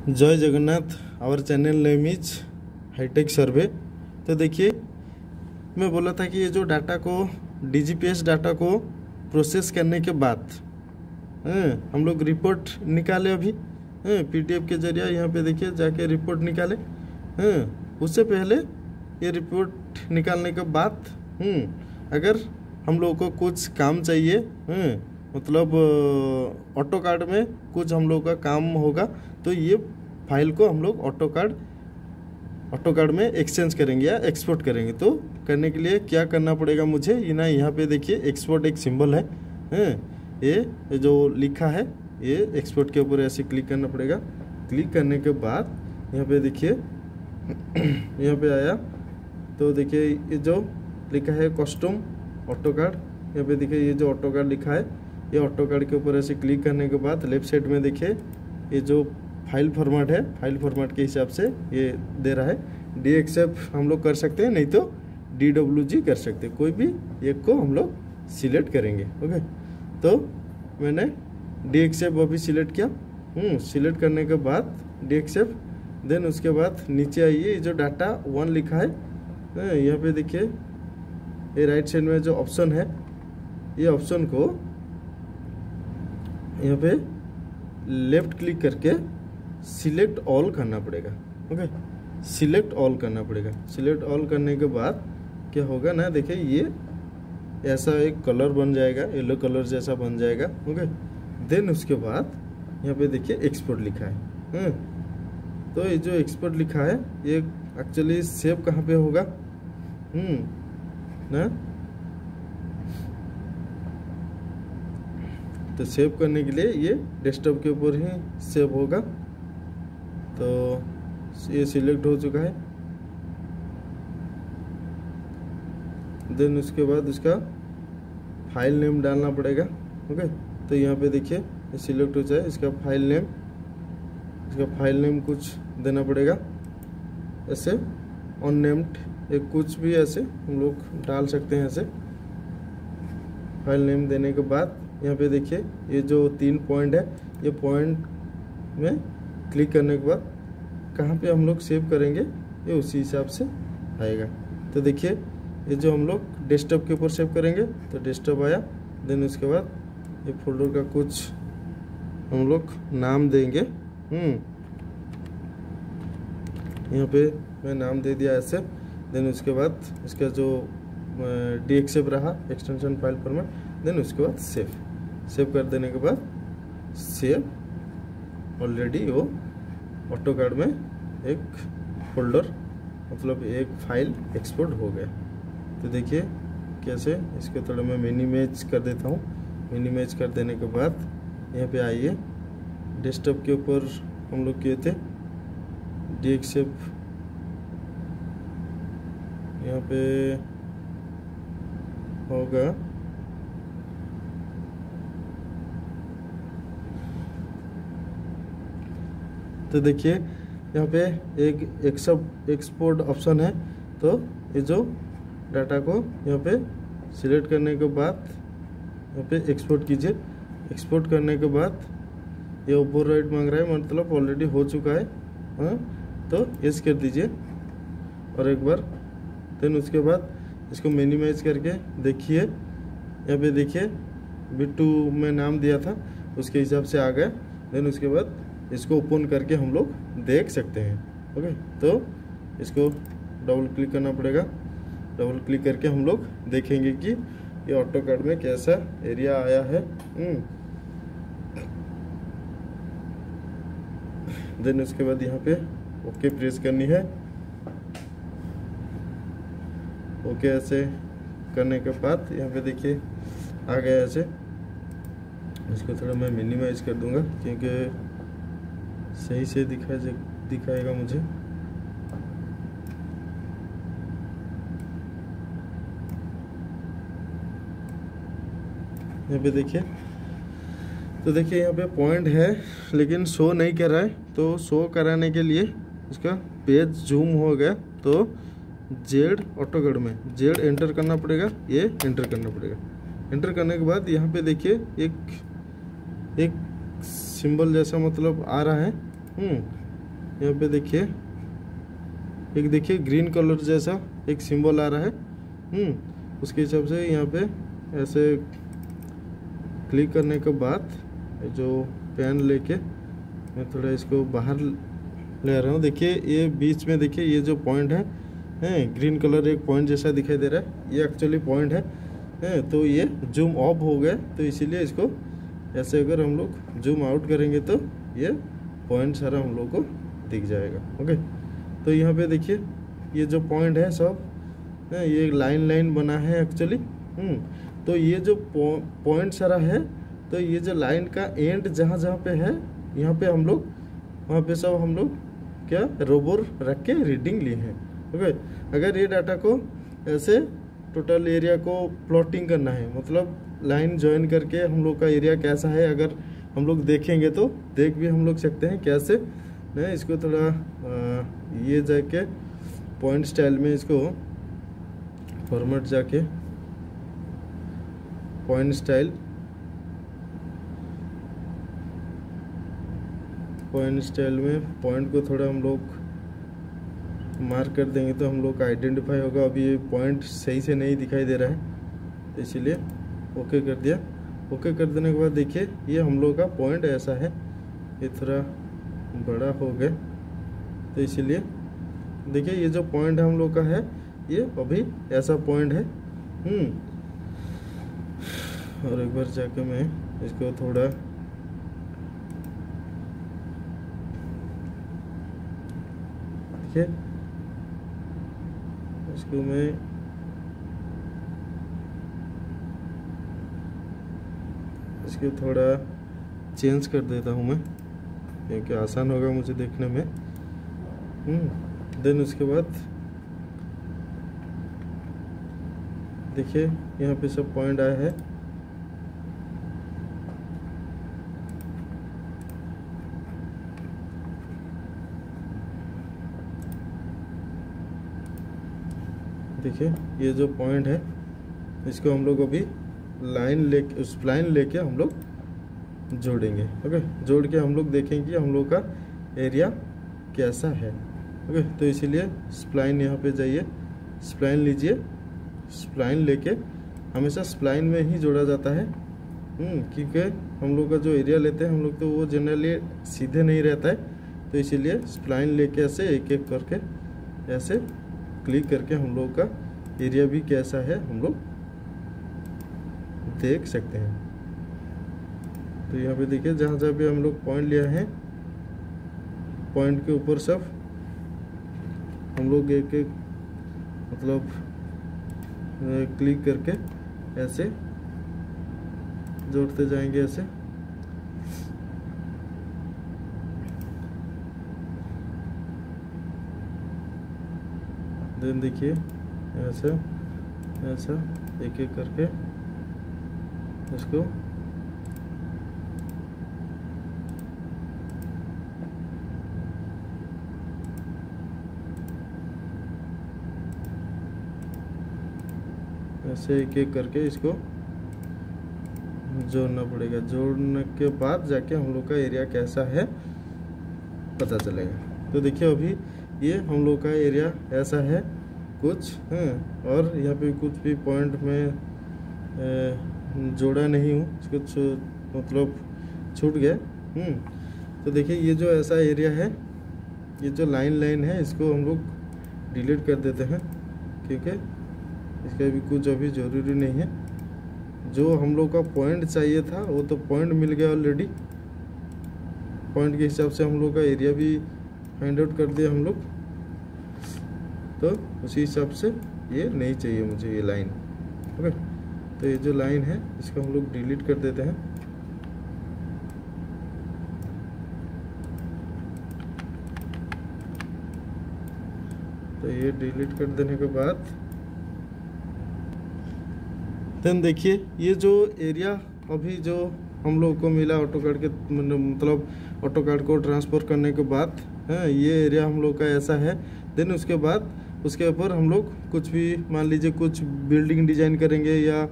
जय Jagannath. Our channel name is hitech survey. तो देखिए, मैं बोला था कि ये जो डाटा को डीजीपीएस डाटा को प्रोसेस करने के बाद हम लोग रिपोर्ट निकाले अभी पीडीएफ के जरिए। यहाँ पे देखिए जाके रिपोर्ट निकाले। उससे पहले ये रिपोर्ट निकालने के बाद अगर हम लोग को कुछ काम चाहिए, मतलब ऑटो कार्ड में कुछ हम लोग का काम होगा, तो ये फाइल को हम लोग ऑटो कार्ड में एक्सचेंज करेंगे या एक्सपोर्ट करेंगे। तो करने के लिए क्या करना पड़ेगा मुझे, ये ना यहाँ पे देखिए एक्सपोर्ट एक सिंबल है, ये जो लिखा है, ये एक्सपोर्ट के ऊपर ऐसे क्लिक करना पड़ेगा। क्लिक करने के बाद यहाँ पे देखिए यहाँ पे आया तो देखिए ये जो लिखा है कस्टम ऑटो कार्ड, यहाँ पे देखिए ये जो ऑटो कार्ड लिखा है, ये ऑटो कार्ड के ऊपर ऐसे क्लिक करने के बाद लेफ्ट साइड में देखिए ये जो फाइल फॉर्मेट है, फाइल फॉर्मेट के हिसाब से ये दे रहा है। DXF हम लोग कर सकते हैं, नहीं तो DWG कर सकते हैं, कोई भी एक को हम लोग सिलेक्ट करेंगे। ओके, तो मैंने DXF अभी सिलेक्ट किया। सिलेक्ट करने के बाद DXF, देन उसके बाद नीचे आइए, ये जो डाटा 1 लिखा है, यहाँ पे देखिए ये राइट साइड में जो ऑप्शन है, ये ऑप्शन को यहाँ पे लेफ्ट क्लिक करके सिलेक्ट ऑल करना पड़ेगा। ओके, सिलेक्ट ऑल करना पड़ेगा। सिलेक्ट ऑल करने के बाद क्या होगा ना, देखिए ये ऐसा एक कलर बन जाएगा, येलो कलर जैसा बन जाएगा। ओके, देन उसके बाद यहाँ पे देखिए एक्सपोर्ट लिखा है। तो ये जो एक्सपोर्ट लिखा है, ये एक्चुअली सेव कहाँ पे होगा ना, तो सेव करने के लिए ये डेस्कटॉप के ऊपर ही सेव होगा। तो ये सिलेक्ट हो चुका है। देन उसके बाद उसका फाइल नेम डालना पड़ेगा। ओके, तो यहाँ पे देखिए ये सिलेक्ट हो जाए, इसका फाइल नेम कुछ देना पड़ेगा, ऐसे अननेम्ड एक कुछ भी ऐसे हम लोग डाल सकते हैं। ऐसे फाइल नेम देने के बाद यहाँ पे देखिए ये जो 3 पॉइंट है, ये पॉइंट में क्लिक करने के बाद कहाँ पे हम लोग सेव करेंगे, ये उसी हिसाब से आएगा। तो देखिए ये जो हम लोग डेस्कटॉप के ऊपर सेव करेंगे, तो डेस्कटॉप आया। देन उसके बाद ये फोल्डर का कुछ हम लोग नाम देंगे। यहाँ पे मैं नाम दे दिया ऐसे। देन उसके बाद इसका जो DXF रहा, एक्सटेंशन फाइल फॉर्मेट, देन उसके बाद सेव कर देने के बाद सेव, ऑलरेडी वो ऑटो कार्ड में एक फोल्डर, मतलब एक फाइल एक्सपोर्ट हो गया। तो देखिए कैसे, इसको थोड़ा मैं मिनिमाइज कर देता हूँ। मिनिमाइज कर देने के बाद यहाँ पे आइए, डेस्कटॉप के ऊपर हम लोग किए थे DXF, यहाँ पे होगा तो देखिए यहाँ पे एक एक्सपोर्ट ऑप्शन है। तो ये जो डाटा को यहाँ पे सिलेक्ट करने के बाद यहाँ पे एक्सपोर्ट कीजिए। एक्सपोर्ट करने के बाद ये ओवरराइट मांग रहा है, मतलब ऑलरेडी हो चुका है। तो यस कर दीजिए और एक बार। देन उसके बाद इसको मिनिमाइज करके देखिए, यहाँ पे देखिए बिट्टू में नाम दिया था, उसके हिसाब से आ गया। देन उसके बाद इसको ओपन करके हम लोग देख सकते हैं। ओके, तो इसको डबल क्लिक करना पड़ेगा। डबल क्लिक करके हम लोग देखेंगे कि ये ऑटो कार्ड में कैसा एरिया आया है। देन उसके बाद यहाँ पे ओके प्रेस करनी है। ओके ऐसे करने के बाद यहाँ पे देखिए आ गया ऐसे। इसको थोड़ा मैं मिनिमाइज कर दूंगा क्योंकि सही से दिखाएगा मुझे। यहाँ पे देखिए, तो देखिए यहाँ पे पॉइंट है लेकिन शो नहीं कर रहा है। तो शो कराने के लिए इसका पेज जूम हो गया, तो जेड ऑटो कार्ड में जेड एंटर करना पड़ेगा, ये एंटर करना पड़ेगा। एंटर करने के बाद यहाँ पे देखिए एक सिंबल जैसा मतलब आ रहा है। यहाँ पे देखिए एक देखिए ग्रीन कलर जैसा एक सिंबल आ रहा है। उसके हिसाब से यहाँ पे ऐसे क्लिक करने के बाद जो पेन लेके मैं थोड़ा इसको बाहर ले रहा हूँ। देखिए ये बीच में देखिए ये जो पॉइंट है ग्रीन कलर एक पॉइंट जैसा दिखाई दे रहा है, ये एक्चुअली पॉइंट है। तो ये जूम ऑफ हो गया, तो इसीलिए इसको ऐसे अगर हम लोग जूम आउट करेंगे तो ये पॉइंट सारा हम लोग को दिख जाएगा। ओके, तो यहाँ पे देखिए ये जो पॉइंट है सब ये लाइन बना है एक्चुअली। तो ये जो पॉइंट सारा है, तो ये जो लाइन का एंड जहाँ पे है, यहाँ पे हम लोग वहाँ पे सब हम लोग क्या रोबोर रख के रीडिंग लिए हैं। ओके, अगर ये डाटा को ऐसे टोटल एरिया को प्लॉटिंग करना है, मतलब लाइन ज्वाइन करके हम लोग का एरिया कैसा है अगर हम लोग देखेंगे तो देख भी हम लोग सकते हैं कैसे। मैं इसको थोड़ा ये जाके पॉइंट स्टाइल में इसको फॉर्मेट जाके पॉइंट स्टाइल में पॉइंट को थोड़ा हम लोग मार्क कर देंगे तो हम लोग का आइडेंटिफाई होगा। अभी ये पॉइंट सही से नहीं दिखाई दे रहा है, तो इसीलिए ओके कर दिया। ओके कर देने के बाद देखिए ये हम लोग का पॉइंट ऐसा है, ये थोड़ा बड़ा हो गया, तो इसीलिए देखिए ये जो पॉइंट हम लोग का है ये अभी ऐसा पॉइंट है। और एक बार जाके मैं इसको थोड़ा देखिए इसको मैं इसको थोड़ा चेंज कर देता हूँ मैं, क्योंकि आसान होगा मुझे देखने में। देन उसके बाद देखिए यहाँ पे सब पॉइंट आया है। देखिए ये जो पॉइंट है इसको हम लोग अभी उस लाइन लेके हम लोग जोड़ेंगे। ओके, जोड़ के हम लोग देखेंगे हम लोग का एरिया कैसा है। ओके, तो इसीलिए स्प्लाइन यहाँ पे जाइए, स्प्लाइन लीजिए। स्प्लाइन लेके हमेशा स्प्लाइन में ही जोड़ा जाता है, क्योंकि हम लोग का जो एरिया लेते हैं हम लोग तो वो जनरली सीधे नहीं रहता है, तो इसीलिए स्प्लाइन लेके ऐसे एक एक करके ऐसे क्लिक करके हम लोग का एरिया भी कैसा है हम लोग देख सकते हैं। तो यहाँ पे देखिए जहाँ जहाँ भी हम लोग पॉइंट लिया है, पॉइंट के ऊपर सब हम लोग एक एक मतलब क्लिक करके ऐसे जोड़ते जाएंगे ऐसे। देन देखिए ऐसा ऐसा एक एक करके इसको ऐसे एक एक करके इसको जोड़ना पड़ेगा। जोड़ने के बाद जाके हम लोग का एरिया कैसा है पता चलेगा। तो देखिए अभी ये हम लोग का एरिया ऐसा है कुछ और यहाँ पे कुछ भी पॉइंट में जोड़ा नहीं हूँ, कुछ मतलब छूट गया। तो देखिए ये जो ऐसा एरिया है, ये जो लाइन है इसको हम लोग डिलीट कर देते हैं, क्योंकि इसका भी कुछ अभी ज़रूरी नहीं है। जो हम लोग का पॉइंट चाहिए था वो तो पॉइंट मिल गया ऑलरेडी। पॉइंट के हिसाब से हम लोग का एरिया भी फाइंड आउट कर दिया हम लोग, तो उसी हिसाब से ये नहीं चाहिए मुझे ये लाइन। ओके, तो ये जो लाइन है इसको हम लोग डिलीट कर देते हैं। तो ये डिलीट कर देने के बाद देन देखिए ये जो एरिया अभी जो हम लोग को मिला ऑटोकैड के मतलब ऑटोकैड को ट्रांसफर करने के बाद ये एरिया हम लोग का ऐसा है। देन उसके बाद उसके ऊपर हम लोग कुछ भी मान लीजिए कुछ बिल्डिंग डिजाइन करेंगे, या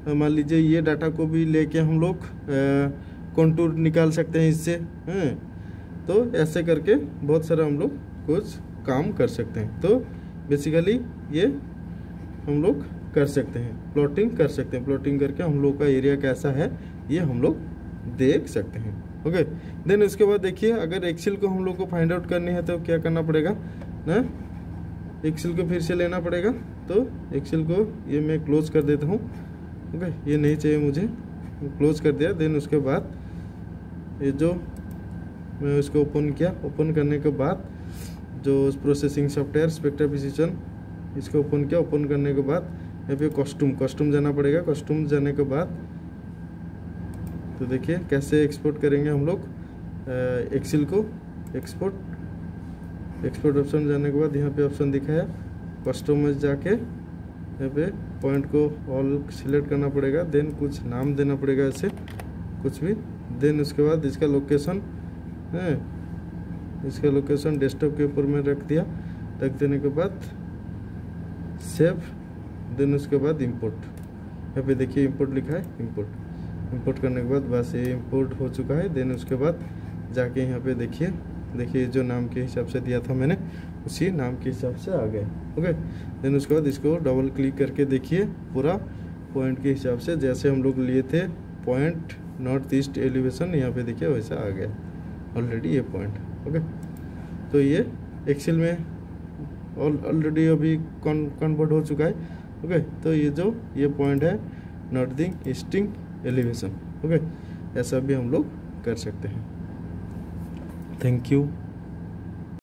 मान लीजिए ये डाटा को भी लेके हम लोग कंटूर निकाल सकते हैं इससे। तो ऐसे करके बहुत सारा हम लोग कुछ काम कर सकते हैं। तो बेसिकली ये हम लोग कर सकते हैं, प्लॉटिंग कर सकते हैं। प्लॉटिंग करके हम लोग का एरिया कैसा है ये हम लोग देख सकते हैं। ओके, देन उसके बाद देखिए, अगर एक्सेल को हम लोग को फाइंड आउट करनी है तो क्या करना पड़ेगा ना, एक्सेल को फिर से लेना पड़ेगा। तो एक्सेल को ये मैं क्लोज कर देता हूँ। ओके, ये नहीं चाहिए मुझे, क्लोज कर दिया। देन उसके बाद ये जो मैं उसको ओपन किया, ओपन करने के बाद जो प्रोसेसिंग सॉफ्टवेयर स्पेक्ट्रा प्रिसिजन, इसको ओपन किया। ओपन करने के बाद यहाँ पे कॉस्ट्यूम जाना पड़ेगा। कॉस्ट्यूम जाने के बाद तो देखिए कैसे एक्सपोर्ट करेंगे हम लोग एक्सेल को। एक्सपोर्ट ऑप्शन जाने के बाद यहाँ पे ऑप्शन दिखाया, कस्टमाइज जाके यहाँ पे पॉइंट को ऑल सिलेक्ट करना पड़ेगा। देन कुछ नाम देना पड़ेगा ऐसे कुछ भी। देन उसके बाद इसका लोकेशन है, इसका लोकेशन डेस्कटॉप के ऊपर में रख दिया। रख देने के बाद सेव। देन उसके बाद इंपोर्ट, यहाँ पे देखिए इंपोर्ट लिखा है। इंपोर्ट करने के बाद बस ये इंपोर्ट हो चुका है। देन उसके बाद जाके यहाँ पे देखिए जो नाम के हिसाब से दिया था मैंने, उसी नाम के हिसाब से आ गया। ओके, देन उसके बाद इसको डबल क्लिक करके देखिए पूरा पॉइंट के हिसाब से जैसे हम लोग लिए थे पॉइंट नॉर्थ ईस्ट एलिवेशन, यहाँ पे देखिए वैसा आ गया ऑलरेडी ये पॉइंट। ओके, तो ये एक्सेल में ऑलरेडी अभी कन्वर्ट हो चुका है। ओके, तो ये पॉइंट है नॉर्थिंग ईस्टिंग एलिवेशन। ओके, ऐसा भी हम लोग कर सकते हैं। Thank you.